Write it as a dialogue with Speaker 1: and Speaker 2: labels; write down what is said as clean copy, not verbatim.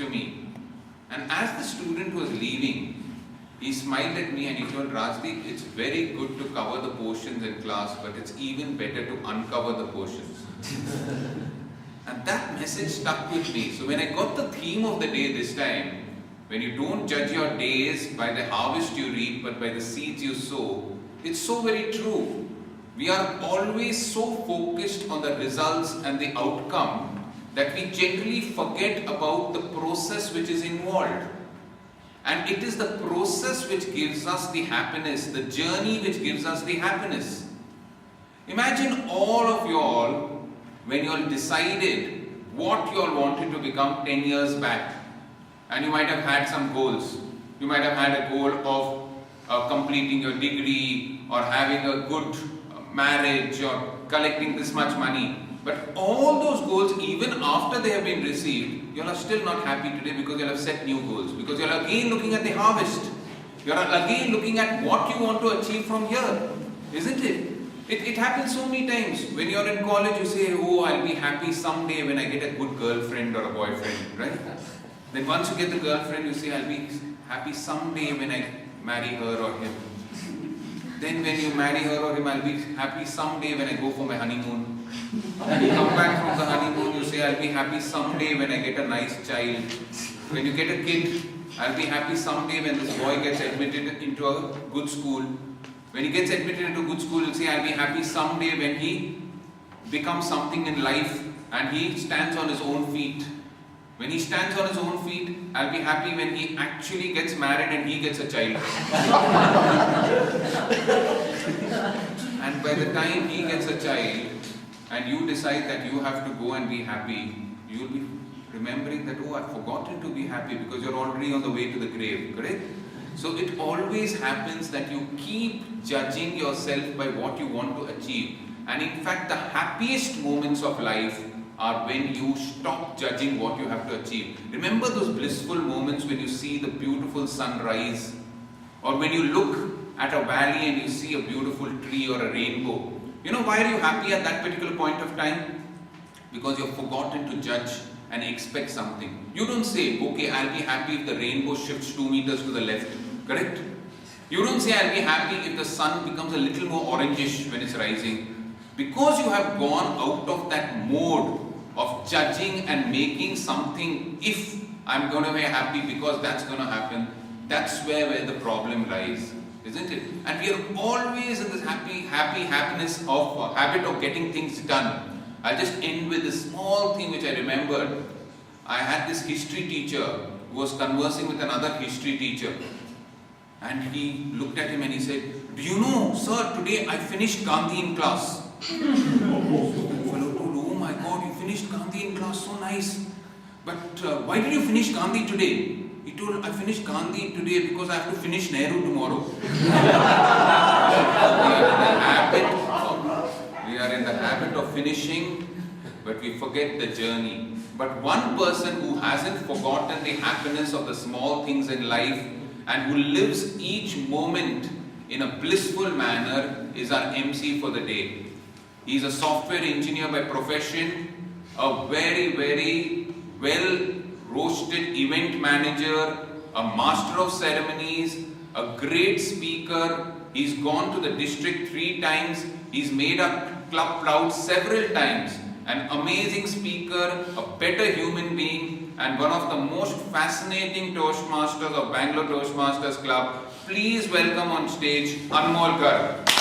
Speaker 1: to me. And as the student was leaving, he smiled at me and he told, Rajdeep, it's very good to cover the portions in class, but it's even better to uncover the portions. And that message stuck with me. So when I got the theme of the day this time, when you don't judge your days by the harvest you reap, but by the seeds you sow, it's so very true. We are always so focused on the results and the outcome that we generally forget about the process which is involved. And it is the process which gives us the happiness, the journey which gives us the happiness. Imagine all of you all when you all decided what you all wanted to become 10 years back. And you might have had some goals. You might have had a goal of completing your degree or having a good marriage or collecting this much money. But all those goals, even after they have been received, you all are still not happy today because you all have set new goals. Because you all are again looking at the harvest. You are again looking at what you want to achieve from here. Isn't it? It happens so many times. When you are in college, you say, oh, I'll be happy someday when I get a good girlfriend or a boyfriend, right? Then once you get the girlfriend, you say, I'll be happy someday when I marry her or him. Then when you marry her or him, I'll be happy someday when I go for my honeymoon. And you come back from the honeymoon, you say, I'll be happy someday when I get a nice child. When you get a kid, I'll be happy someday when this boy gets admitted into a good school. When he gets admitted into a good school, you'll say, I'll be happy someday when he becomes something in life and he stands on his own feet. When he stands on his own feet, I'll be happy when he actually gets married and he gets a child. And by the time he gets a child and you decide that you have to go and be happy, you'll be remembering that, oh, I've forgotten to be happy because you're already on the way to the grave, correct? So it always happens that you keep judging yourself by what you want to achieve. And in fact, the happiest moments of life are when you stop judging what you have to achieve. Remember those blissful moments when you see the beautiful sunrise, or when you look at a valley and you see a beautiful tree or a rainbow. You know why are you happy at that particular point of time? Because you've forgotten to judge and expect something. You don't say, okay, I'll be happy if the rainbow shifts 2 meters to the left, correct? You don't say, I'll be happy if the sun becomes a little more orangish when it's rising. Because you have gone out of that mode of judging and making something, if I'm going to be happy because that's going to happen, that's where the problem lies, isn't it? And we are always in this happiness of habit of getting things done. I'll just end with this small thing which I remembered. I had this history teacher who was conversing with another history teacher. And he looked at him and he said, do you know, sir, today I finished Gandhi in class. The fellow told, oh my God, you finished Gandhi in class, so nice. But why did you finish Gandhi today? He told, I finished Gandhi today because I have to finish Nehru tomorrow. We are in the habit of finishing, but we forget the journey. But one person who hasn't forgotten the happiness of the small things in life and who lives each moment in a blissful manner is our MC for the day. He's a software engineer by profession, a very, very well-roasted event manager, a master of ceremonies, a great speaker. He's gone to the district 3 times. He's made our club proud several times. An amazing speaker, a better human being, and one of the most fascinating Toastmasters of Bangalore Toastmasters Club. Please welcome on stage Anmol Garg.